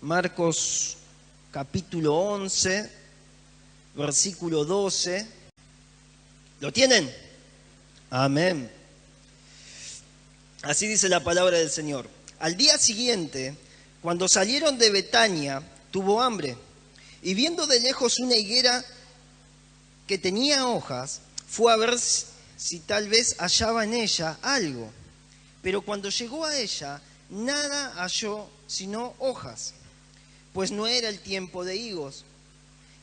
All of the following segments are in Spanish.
Marcos capítulo 11, versículo 12. ¿Lo tienen? Amén. Así dice la palabra del Señor. Al día siguiente, cuando salieron de Betania, tuvo hambre, y viendo de lejos una higuera que tenía hojas, fue a ver si tal vez hallaba en ella algo. Pero cuando llegó a ella, nada halló sino hojas, pues no era el tiempo de higos.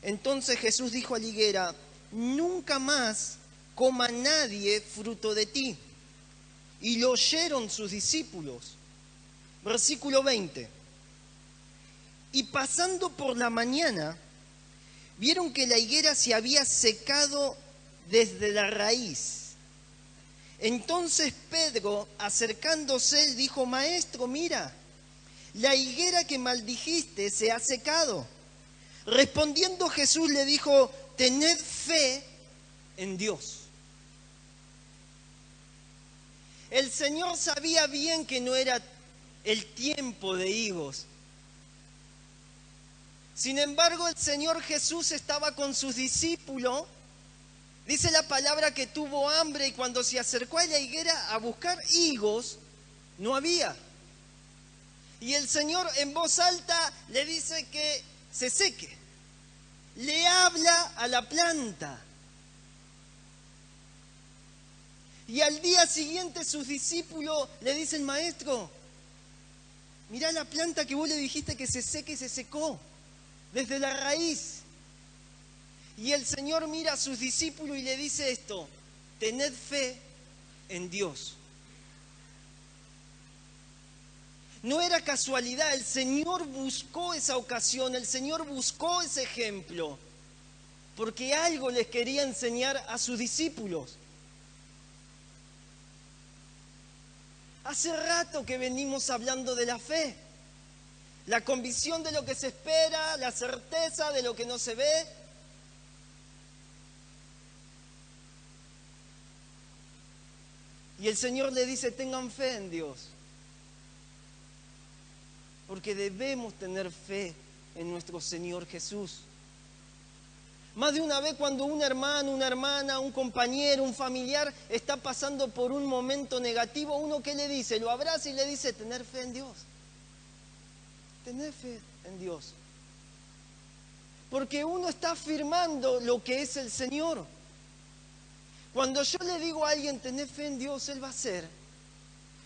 Entonces Jesús dijo a la higuera: nunca más coma nadie fruto de ti. Y lo oyeron sus discípulos. Versículo 20. Y pasando por la mañana, vieron que la higuera se había secado desde la raíz. Entonces Pedro, acercándose, dijo: Maestro, mira, la higuera que maldijiste se ha secado. Respondiendo Jesús le dijo: tened fe en Dios. El Señor sabía bien que no era el tiempo de higos. Sin embargo, el Señor Jesús estaba con sus discípulos. Dice la palabra que tuvo hambre y cuando se acercó a la higuera a buscar higos, no había. Y el Señor en voz alta le dice que se seque. Le habla a la planta. Y al día siguiente sus discípulos le dicen: Maestro, mirá la planta que vos le dijiste que se seque y se secó desde la raíz. Y el Señor mira a sus discípulos y le dice esto: tened fe en Dios. No era casualidad, el Señor buscó esa ocasión, el Señor buscó ese ejemplo, porque algo les quería enseñar a sus discípulos. Hace rato que venimos hablando de la fe, la convicción de lo que se espera, la certeza de lo que no se ve. Y el Señor le dice: tengan fe en Dios, porque debemos tener fe en nuestro Señor Jesús. Más de una vez cuando un hermano, una hermana, un compañero, un familiar está pasando por un momento negativo, uno ¿qué le dice? Lo abraza y le dice: tener fe en Dios. Tener fe en Dios. Porque uno está afirmando lo que es el Señor. Cuando yo le digo a alguien: tener fe en Dios, Él va a hacer.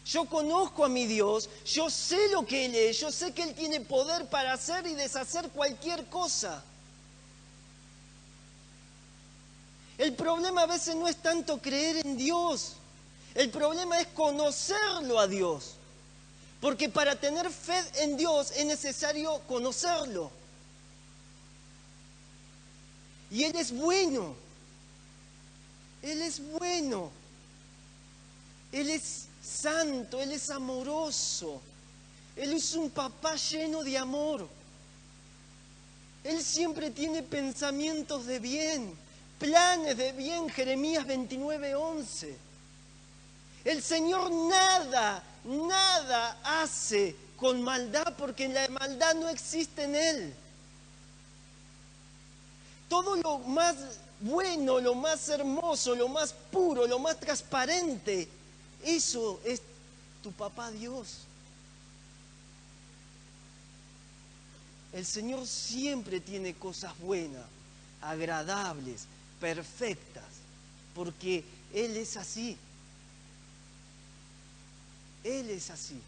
Yo conozco a mi Dios, yo sé lo que Él es, yo sé que Él tiene poder para hacer y deshacer cualquier cosa. El problema a veces no es tanto creer en Dios, el problema es conocerlo a Dios. Porque para tener fe en Dios es necesario conocerlo. Y Él es bueno. Él es bueno. Él es santo, Él es amoroso. Él es un papá lleno de amor. Él siempre tiene pensamientos de bien, planes de bien. Jeremías 29:11. El Señor nada hace con maldad, porque la maldad no existe en Él. Todo lo más bueno, lo más hermoso, lo más puro, lo más transparente, eso es tu papá Dios. El Señor siempre tiene cosas buenas, agradables, perfectas, porque Él es así. Él es así.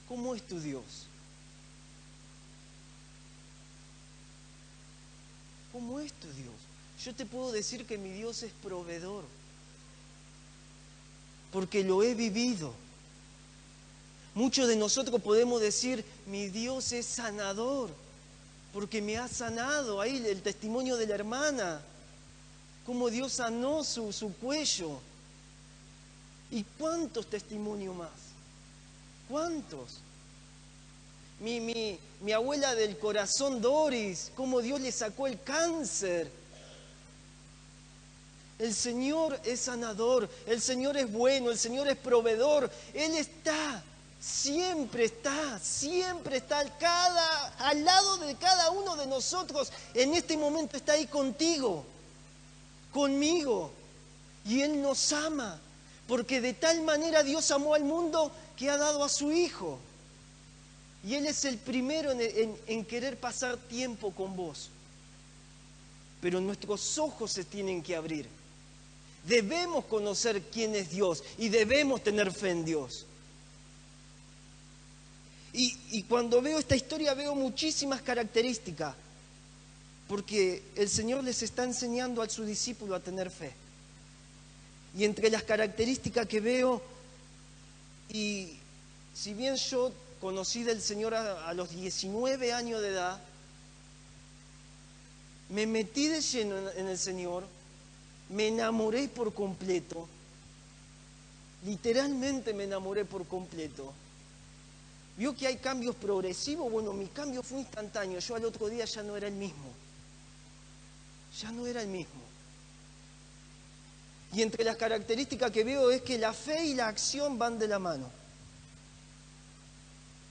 ¿Cómo es tu Dios? ¿Cómo es tu Dios? Yo te puedo decir que mi Dios es proveedor, porque lo he vivido. Muchos de nosotros podemos decir: mi Dios es sanador, porque me ha sanado. Ahí el testimonio de la hermana, cómo Dios sanó su cuello. ¿Y cuántos testimonios más? ¿Cuántos? Mi abuela del corazón, Doris, cómo Dios le sacó el cáncer. El Señor es sanador, el Señor es bueno, el Señor es proveedor. Él siempre está al lado de cada uno de nosotros. En este momento está ahí contigo, conmigo. Y Él nos ama, porque de tal manera Dios amó al mundo que ha dado a su Hijo. Y Él es el primero en querer pasar tiempo con vos. Pero nuestros ojos se tienen que abrir. Debemos conocer quién es Dios y debemos tener fe en Dios. Y cuando veo esta historia veo muchísimas características, porque el Señor les está enseñando a su discípulo a tener fe. Y entre las características que veo, y si bien yo conocí del Señor a los 19 años de edad, me metí de lleno en el Señor, me enamoré por completo, literalmente me enamoré por completo. ¿Vio que hay cambios progresivos? Bueno, mi cambio fue instantáneo, yo al otro día ya no era el mismo, Y entre las características que veo es que la fe y la acción van de la mano,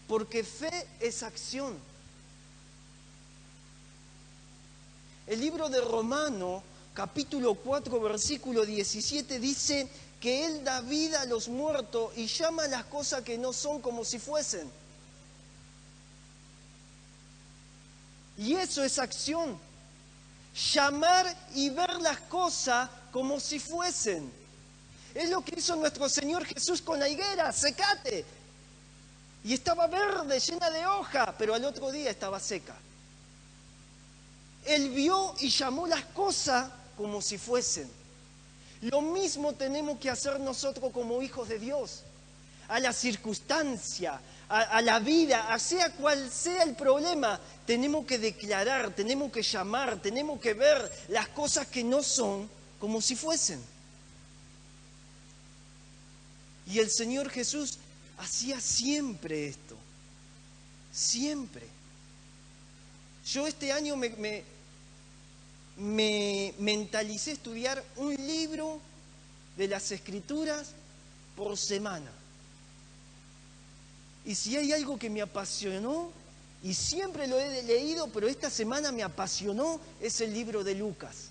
porque fe es acción. El libro de Romanos, capítulo 4, versículo 17, dice que Él da vida a los muertos y llama a las cosas que no son como si fuesen. Y eso es acción. Llamar y ver las cosas como si fuesen. Es lo que hizo nuestro Señor Jesús con la higuera, secate. Y estaba verde, llena de hoja, pero al otro día estaba seca. Él vio y llamó las cosas como si fuesen. Lo mismo tenemos que hacer nosotros como hijos de Dios. A la circunstancia, a la vida, sea cual sea el problema, tenemos que declarar, tenemos que llamar, tenemos que ver las cosas que no son como si fuesen. Y el Señor Jesús hacía siempre esto, siempre. Yo este año me mentalicé a estudiar un libro de las Escrituras por semana. Y si hay algo que me apasionó, y siempre lo he leído, pero esta semana me apasionó, es el libro de Lucas.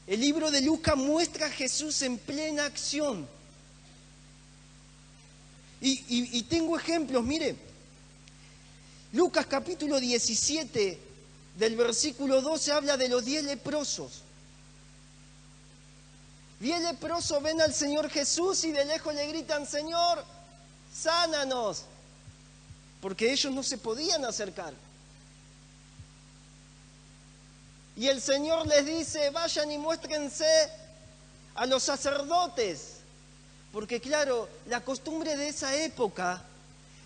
El libro de Lucas muestra a Jesús en plena acción. Y tengo ejemplos, mire. Lucas capítulo 17, del versículo 12, habla de los 10 leprosos. 10 leprosos ven al Señor Jesús y de lejos le gritan: Señor, sánanos, porque ellos no se podían acercar. Y el Señor les dice: vayan y muéstrense a los sacerdotes, porque claro, la costumbre de esa época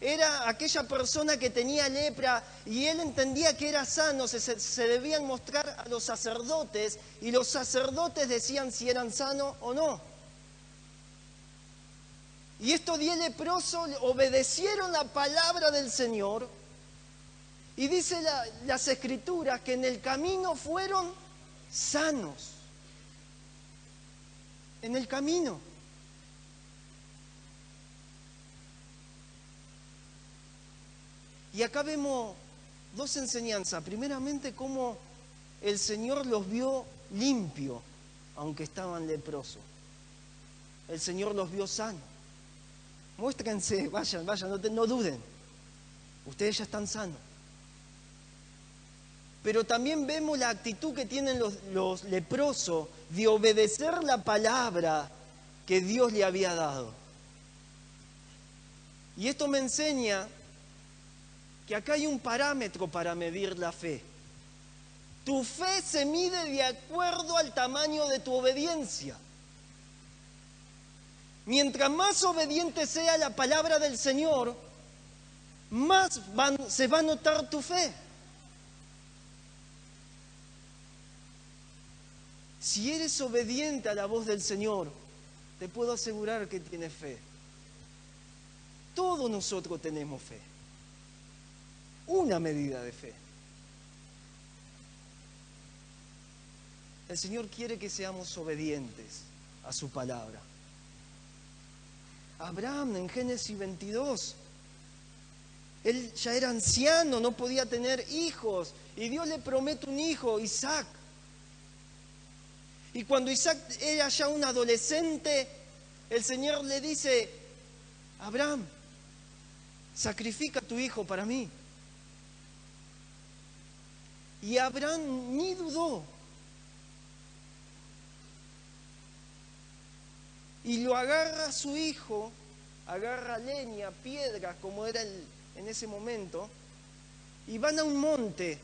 era aquella persona que tenía lepra y él entendía que era sano, se debían mostrar a los sacerdotes y los sacerdotes decían si eran sanos o no. Y estos 10 leprosos obedecieron la palabra del Señor y dice las Escrituras que en el camino fueron sanos. En el camino. Y acá vemos dos enseñanzas. Primeramente, cómo el Señor los vio limpios, aunque estaban leprosos. El Señor los vio sanos. Muéstrense, vayan, no duden. Ustedes ya están sanos. Pero también vemos la actitud que tienen los leprosos de obedecer la palabra que Dios le había dado. Y esto me enseña que acá hay un parámetro para medir la fe. Tu fe se mide de acuerdo al tamaño de tu obediencia. Mientras más obediente sea la palabra del Señor, más se va a notar tu fe. Si eres obediente a la voz del Señor, te puedo asegurar que tienes fe. Todos nosotros tenemos fe. Una medida de fe. El Señor quiere que seamos obedientes a su palabra. Abraham en Génesis 22, él ya era anciano, no podía tener hijos, y Dios le promete un hijo, Isaac. Y cuando Isaac era ya un adolescente, el Señor le dice: Abraham, sacrifica a tu hijo para mí. Y Abraham ni dudó. Y lo agarra a su hijo, agarra leña, piedras, como era en ese momento, y van a un monte.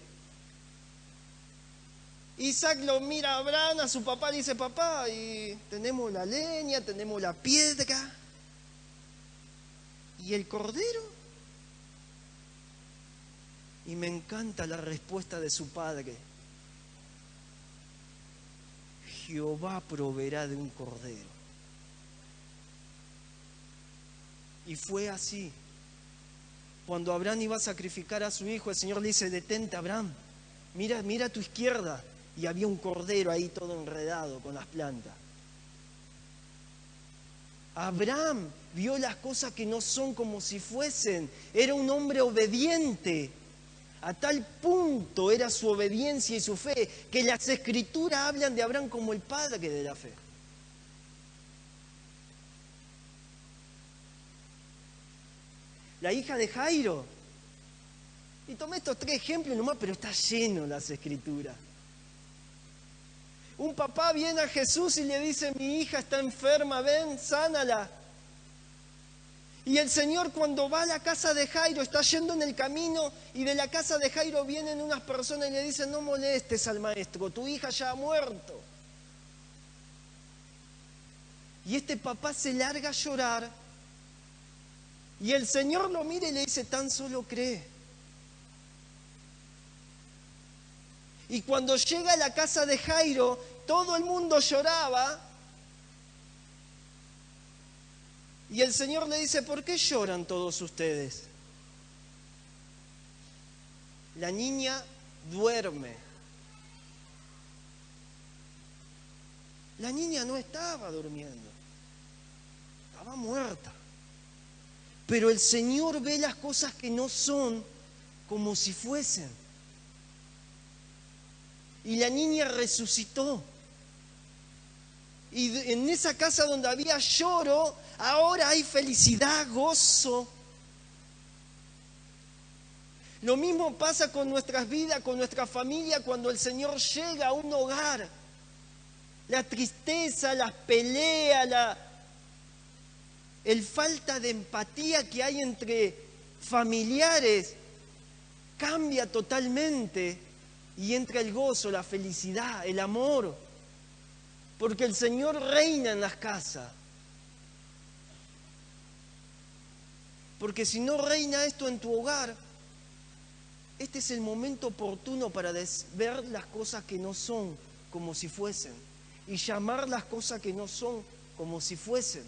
Isaac lo mira a Abraham, a su papá, dice: papá, y tenemos la leña, tenemos la piedra, ¿y el cordero? Y me encanta la respuesta de su padre: Jehová proveerá de un cordero. Y fue así. Cuando Abraham iba a sacrificar a su hijo, el Señor le dice: detente, Abraham, mira a tu izquierda. Y había un cordero ahí todo enredado con las plantas. Abraham vio las cosas que no son como si fuesen. Era un hombre obediente. A tal punto era su obediencia y su fe que las Escrituras hablan de Abraham como el padre de la fe. La hija de Jairo. Y tomé estos 3 ejemplos nomás, pero está lleno las Escrituras. Un papá viene a Jesús y le dice: mi hija está enferma, ven, sánala. Y el Señor, cuando va a la casa de Jairo, está yendo en el camino, y de la casa de Jairo vienen unas personas y le dicen: no molestes al maestro, tu hija ya ha muerto. Y este papá se larga a llorar, y el Señor lo mira y le dice: tan solo cree. Y cuando llega a la casa de Jairo, todo el mundo lloraba. Y el Señor le dice: ¿por qué lloran todos ustedes? La niña duerme. La niña no estaba durmiendo, estaba muerta. Pero el Señor ve las cosas que no son como si fuesen. Y la niña resucitó. Y en esa casa donde había lloro, ahora hay felicidad, gozo. Lo mismo pasa con nuestras vidas, con nuestra familia, cuando el Señor llega a un hogar. La tristeza, las peleas, el falta de empatía que hay entre familiares cambia totalmente. Y entra el gozo, la felicidad, el amor. Porque el Señor reina en las casas. Porque si no reina esto en tu hogar, este es el momento oportuno para ver las cosas que no son como si fuesen. Y llamar las cosas que no son como si fuesen.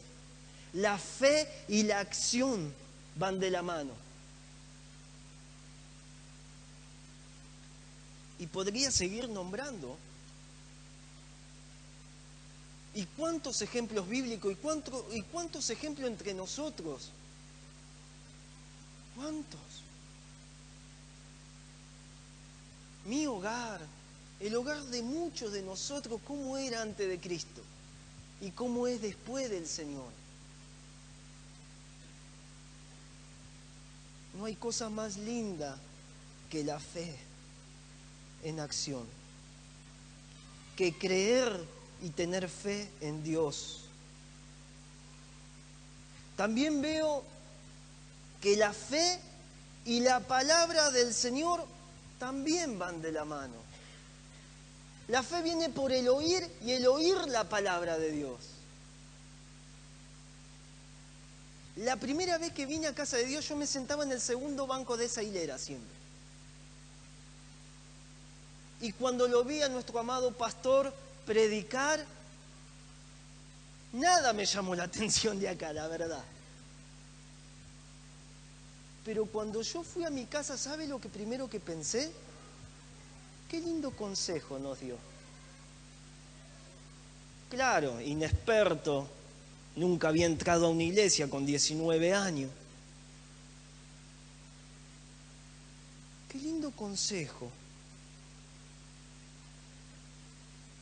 La fe y la acción van de la mano. Y podría seguir nombrando. ¿Y cuántos ejemplos bíblicos? ¿Y cuántos ejemplos entre nosotros? ¿Cuántos? Mi hogar, el hogar de muchos de nosotros, ¿cómo era antes de Cristo? ¿Y cómo es después del Señor? No hay cosa más linda que la fe en acción, que creer y tener fe en Dios. También veo que la fe y la palabra del Señor también van de la mano. La fe viene por el oír y el oír la palabra de Dios. La primera vez que vine a casa de Dios, yo me sentaba en el segundo banco de esa hilera siempre. Y cuando lo vi a nuestro amado pastor predicar, nada me llamó la atención de acá, la verdad. Pero cuando yo fui a mi casa, ¿sabe lo que primero que pensé? Qué lindo consejo nos dio. Claro, inexperto, nunca había entrado a una iglesia con 19 años. Qué lindo consejo.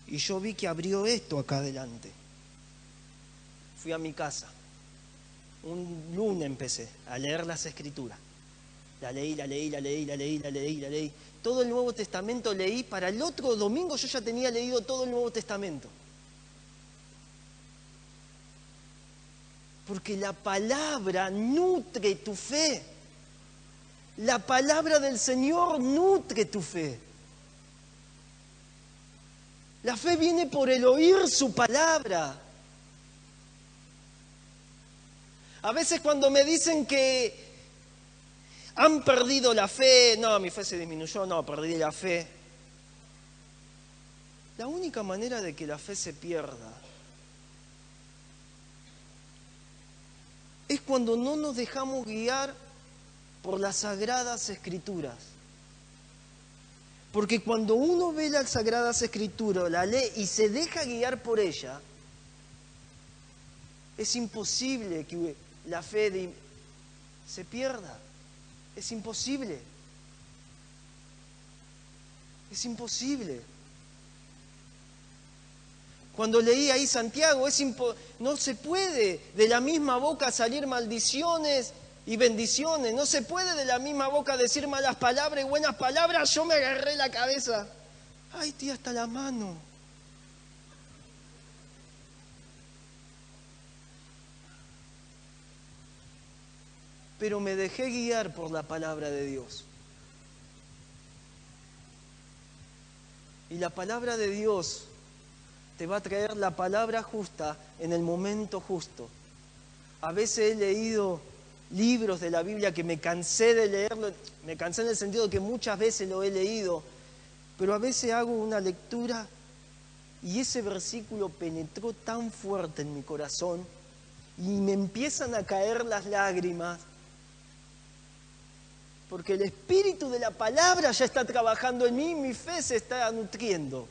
Y yo vi que abrió esto acá adelante. Fui a mi casa. Un lunes empecé a leer las Escrituras. La leí. Todo el Nuevo Testamento leí. Para el otro domingo yo ya tenía leído todo el Nuevo Testamento. Porque la palabra nutre tu fe. La palabra del Señor nutre tu fe. La fe viene por el oír su palabra. A veces cuando me dicen que han perdido la fe, no, mi fe se disminuyó, no, perdí la fe. La única manera de que la fe se pierda es cuando no nos dejamos guiar por las Sagradas Escrituras. Porque cuando uno ve las Sagradas Escrituras, la lee y se deja guiar por ella, es imposible que la fe se pierda. Es imposible. Es imposible. Cuando leí ahí Santiago, no se puede de la misma boca salir maldiciones y bendiciones. No se puede de la misma boca decir malas palabras y buenas palabras. Yo me agarré la cabeza. Ay, tía, hasta la mano. Pero me dejé guiar por la palabra de Dios. Y la palabra de Dios te va a traer la palabra justa en el momento justo. A veces he leído libros de la Biblia que me cansé de leerlo, me cansé en el sentido de que muchas veces lo he leído, pero a veces hago una lectura y ese versículo penetró tan fuerte en mi corazón y me empiezan a caer las lágrimas, porque el espíritu de la palabra ya está trabajando en mí y mi fe se está nutriendo.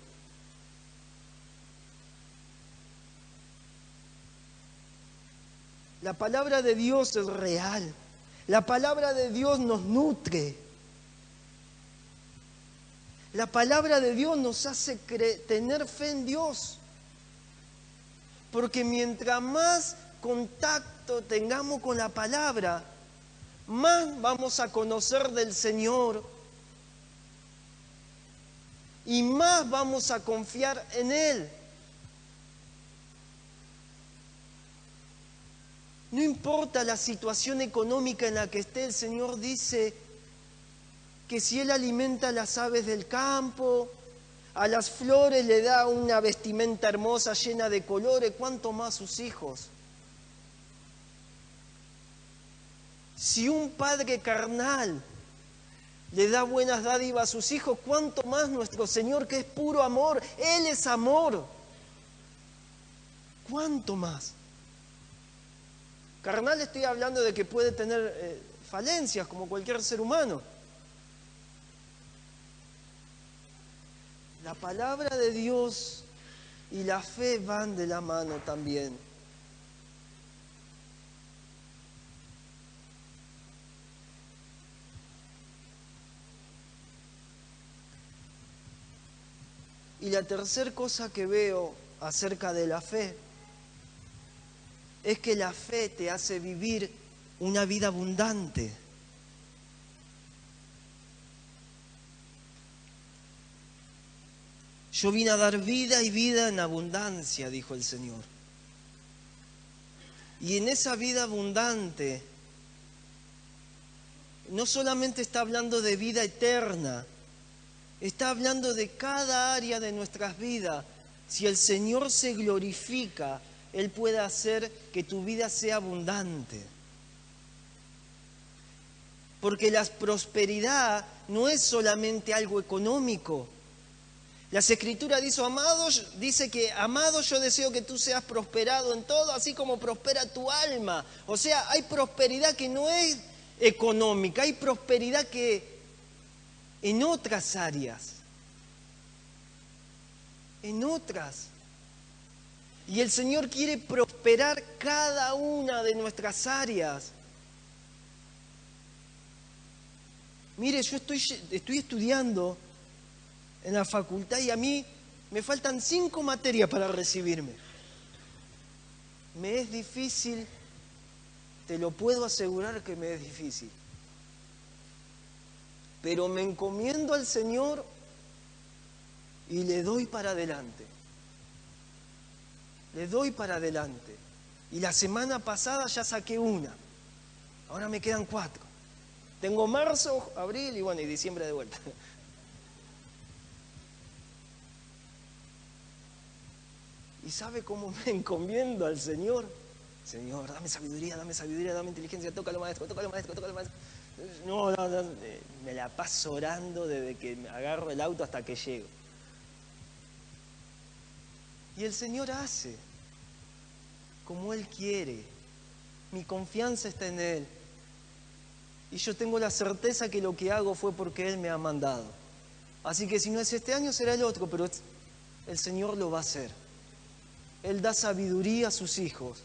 La palabra de Dios es real. La palabra de Dios nos nutre. La palabra de Dios nos hace tener fe en Dios. Porque mientras más contacto tengamos con la palabra, más vamos a conocer del Señor y más vamos a confiar en Él. No importa la situación económica en la que esté, el Señor dice que si Él alimenta a las aves del campo, a las flores le da una vestimenta hermosa llena de colores, ¿cuánto más sus hijos? Si un padre carnal le da buenas dádivas a sus hijos, ¿cuánto más nuestro Señor, que es puro amor? Él es amor. ¿Cuánto más? Carnal, estoy hablando de que puede tener falencias como cualquier ser humano. La palabra de Dios y la fe van de la mano también. Y la tercera cosa que veo acerca de la fe es que la fe te hace vivir una vida abundante. Yo vine a dar vida y vida en abundancia, dijo el Señor. Y en esa vida abundante, no solamente está hablando de vida eterna, está hablando de cada área de nuestras vidas. Si el Señor se glorifica, Él puede hacer que tu vida sea abundante. Porque la prosperidad no es solamente algo económico. Las Escrituras dice que, amado, yo deseo que tú seas prosperado en todo, así como prospera tu alma. O sea, hay prosperidad que no es económica, hay prosperidad que en otras áreas. En otras. Y el Señor quiere prosperar cada una de nuestras áreas. Mire, yo estoy estudiando en la facultad y a mí me faltan 5 materias para recibirme. Me es difícil, te lo puedo asegurar que me es difícil. Pero me encomiendo al Señor y le doy para adelante. Le doy para adelante. Y la semana pasada ya saqué una. Ahora me quedan 4. Tengo marzo, abril y bueno, y diciembre de vuelta. ¿Y sabe cómo me encomiendo al Señor? Señor, dame sabiduría, dame inteligencia, tócalo maestro, tócalo maestro, tócalo maestro. No, me la paso orando desde que me agarro el auto hasta que llego. Y el Señor hace como Él quiere. Mi confianza está en Él. Y yo tengo la certeza que lo que hago fue porque Él me ha mandado. Así que si no es este año, será el otro, pero el Señor lo va a hacer. Él da sabiduría a sus hijos.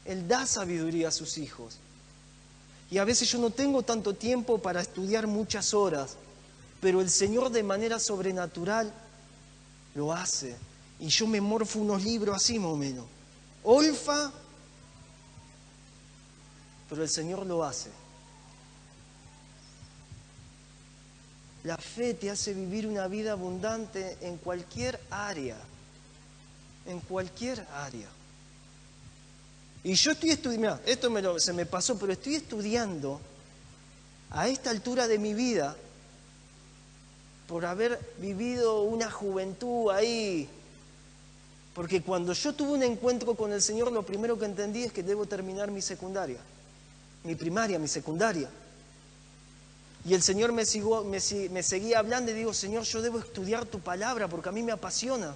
Él da sabiduría a sus hijos. Y a veces yo no tengo tanto tiempo para estudiar muchas horas, pero el Señor de manera sobrenatural lo hace. Y yo me morfo unos libros así más o menos. Olfa, pero el Señor lo hace. La fe te hace vivir una vida abundante en cualquier área. En cualquier área. Y yo estoy estudiando, esto se me pasó, pero estoy estudiando a esta altura de mi vida por haber vivido una juventud ahí. Porque cuando yo tuve un encuentro con el Señor, lo primero que entendí es que debo terminar mi secundaria, mi primaria, mi secundaria. Y el Señor me seguía hablando y digo, Señor, yo debo estudiar tu palabra porque a mí me apasiona.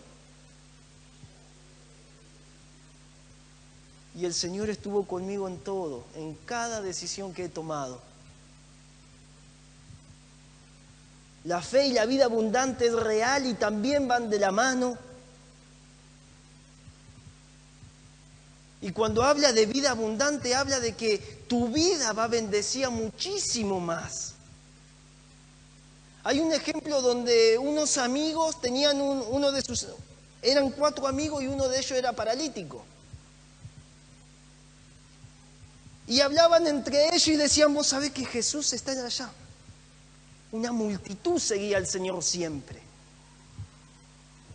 Y el Señor estuvo conmigo en todo, en cada decisión que he tomado. La fe y la vida abundante es real y también van de la mano. Y cuando habla de vida abundante, habla de que tu vida va a bendecir muchísimo más. Hay un ejemplo donde unos amigos tenían eran 4 amigos y uno de ellos era paralítico. Y hablaban entre ellos y decían, vos sabés que Jesús está allá. Una multitud seguía al Señor siempre.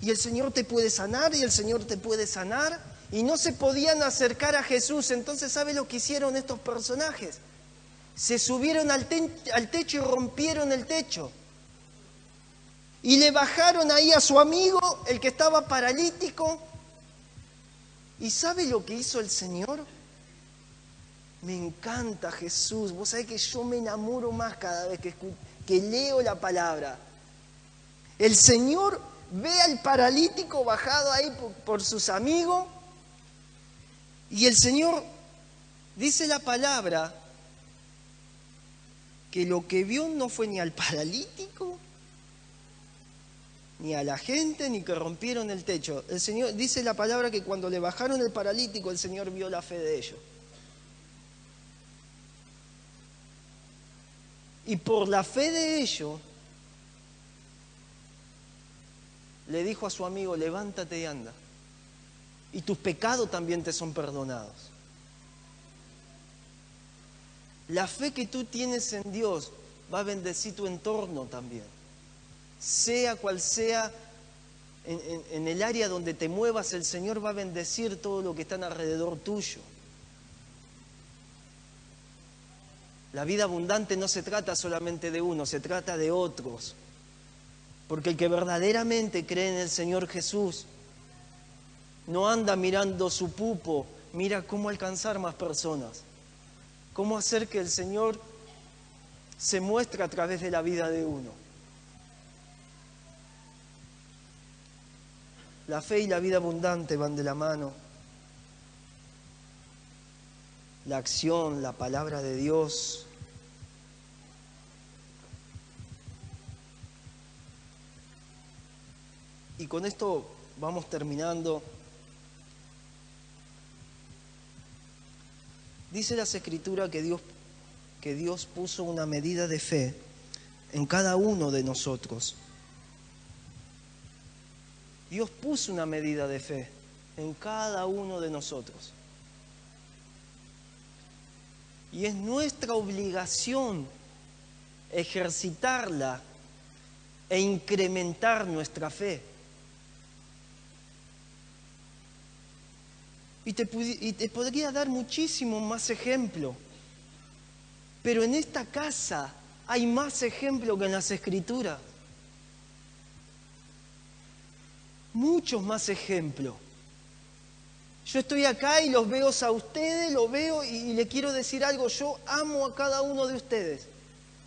Y el Señor te puede sanar, y el Señor te puede sanar. Y no se podían acercar a Jesús. Entonces, ¿sabe lo que hicieron estos personajes? Se subieron al techo y rompieron el techo. Y le bajaron ahí a su amigo, el que estaba paralítico. ¿Y sabe lo que hizo el Señor? Me encanta Jesús. Vos sabés que yo me enamoro más cada vez que leo la palabra. El Señor ve al paralítico bajado ahí por sus amigos. Y el Señor dice la palabra que lo que vio no fue ni al paralítico, ni a la gente, ni que rompieron el techo. El Señor dice la palabra que cuando le bajaron el paralítico, el Señor vio la fe de ellos. Y por la fe de ellos, le dijo a su amigo, levántate y anda. Y tus pecados también te son perdonados. La fe que tú tienes en Dios va a bendecir tu entorno también. Sea cual sea, en el área donde te muevas, el Señor va a bendecir todo lo que está alrededor tuyo. La vida abundante no se trata solamente de uno, se trata de otros. Porque el que verdaderamente cree en el Señor Jesús no anda mirando su pupo, mira cómo alcanzar más personas, cómo hacer que el Señor se muestre a través de la vida de uno. La fe y la vida abundante van de la mano. La acción, la palabra de Dios. Y con esto vamos terminando. Dice las Escrituras que Dios puso una medida de fe en cada uno de nosotros. Dios puso una medida de fe en cada uno de nosotros. Y es nuestra obligación ejercitarla e incrementar nuestra fe. Y te podría dar muchísimos más ejemplos, pero en esta casa hay más ejemplos que en las Escrituras. Muchos más ejemplos. Yo estoy acá y los veo a ustedes, los veo y le quiero decir algo. Yo amo a cada uno de ustedes.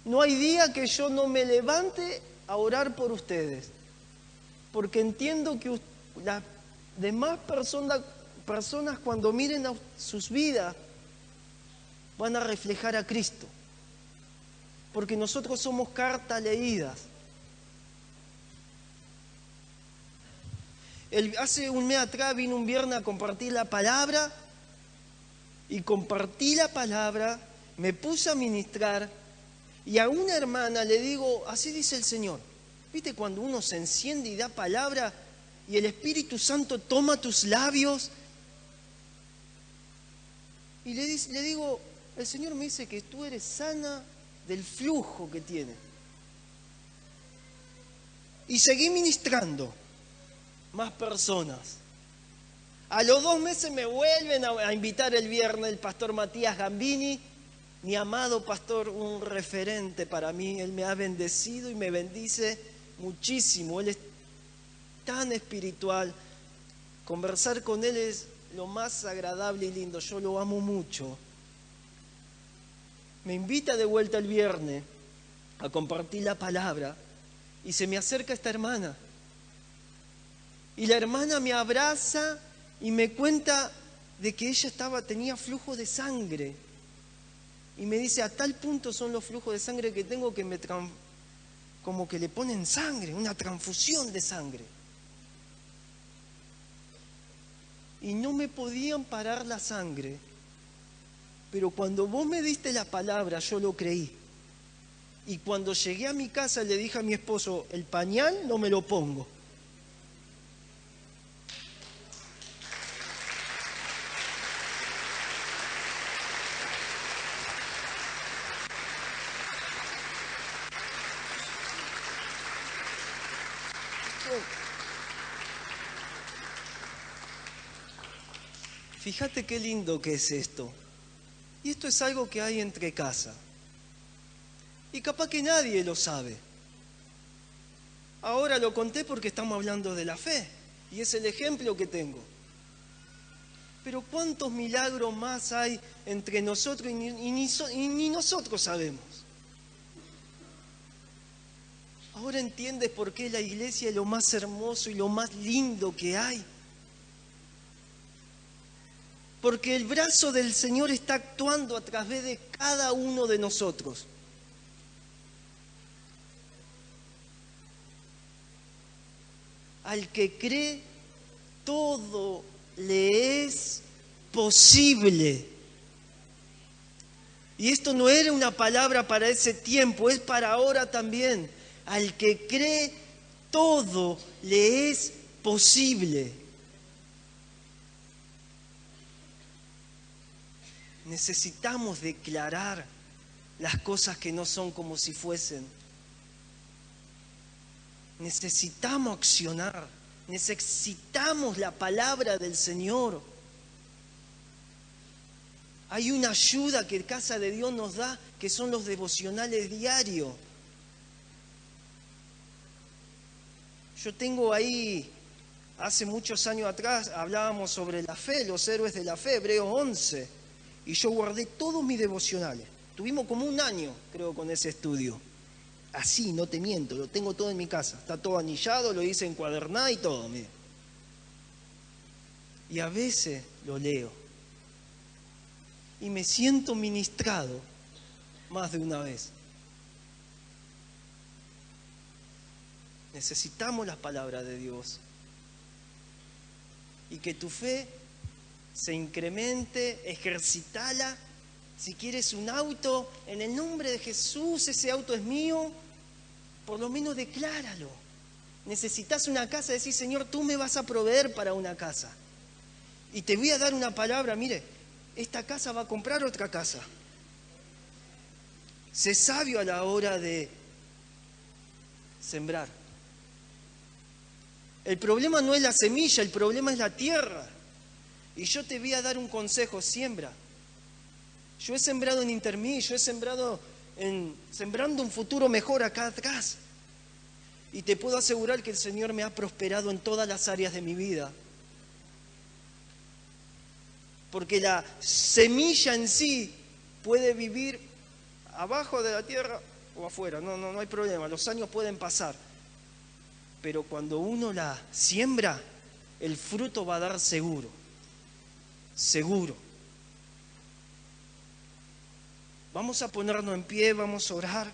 No hay día que yo no me levante a orar por ustedes, porque entiendo que las demás personas cuando miren a sus vidas van a reflejar a Cristo, porque nosotros somos cartas leídas. Hace un mes atrás vine un viernes a compartir la palabra y compartí la palabra, me puse a ministrar y a una hermana le digo, así dice el Señor. ¿Viste cuando uno se enciende y da palabra y el Espíritu Santo toma tus labios? Y le digo, el Señor me dice que tú eres sana del flujo que tienes. Y seguí ministrando. Más personas. A los 2 meses me vuelven a invitar el viernes el pastor Matías Gambini, mi amado pastor, un referente para mí. Él me ha bendecido y me bendice muchísimo. Él es tan espiritual. Conversar con él es lo más agradable y lindo. Yo lo amo mucho. Me invita de vuelta el viernes a compartir la palabra y se me acerca esta hermana. Y la hermana me abraza y me cuenta de que ella tenía flujo de sangre. Y me dice, a tal punto son los flujos de sangre que tengo que como que le ponen sangre, una transfusión de sangre. Y no me podían parar la sangre. Pero cuando vos me diste la palabra, yo lo creí. Y cuando llegué a mi casa le dije a mi esposo, el pañal no me lo pongo. Fíjate qué lindo que es esto. Y esto es algo que hay entre casa. Y capaz que nadie lo sabe. Ahora lo conté porque estamos hablando de la fe. Y es el ejemplo que tengo. Pero ¿cuántos milagros más hay entre nosotros y ni nosotros sabemos? Ahora entiendes por qué la iglesia es lo más hermoso y lo más lindo que hay. Porque el brazo del Señor está actuando a través de cada uno de nosotros. Al que cree, todo le es posible. Y esto no era una palabra para ese tiempo, es para ahora también. Al que cree, todo le es posible. Necesitamos declarar las cosas que no son como si fuesen. Necesitamos accionar. Necesitamos la palabra del Señor. Hay una ayuda que Casa de Dios nos da, que son los devocionales diarios. Yo tengo ahí, hace muchos años atrás, hablábamos sobre la fe, los héroes de la fe, Hebreos 11. Y yo guardé todos mis devocionales. Tuvimos como 1 año, creo, con ese estudio. Así, no te miento, lo tengo todo en mi casa. Está todo anillado, lo hice encuadernado y todo, mire. Y a veces lo leo. Y me siento ministrado más de una vez. Necesitamos las palabras de Dios. Y que tu fe se incremente, ejercitala Si quieres un auto, en el nombre de Jesús, ese auto es mío, por lo menos decláralo. Necesitas una casa, decís, Señor, tú me vas a proveer para una casa. Y te voy a dar una palabra, mire, esta casa va a comprar otra casa. Sé sabio a la hora de sembrar. El problema no es la semilla, el problema es la tierra. Y yo te voy a dar un consejo, siembra. Yo he sembrado en Intermí, yo he sembrado sembrando un futuro mejor acá atrás. Y te puedo asegurar que el Señor me ha prosperado en todas las áreas de mi vida. Porque la semilla en sí puede vivir abajo de la tierra o afuera, no hay problema, los años pueden pasar. Pero cuando uno la siembra, el fruto va a dar seguro, seguro. Vamos a ponernos en pie, vamos a orar.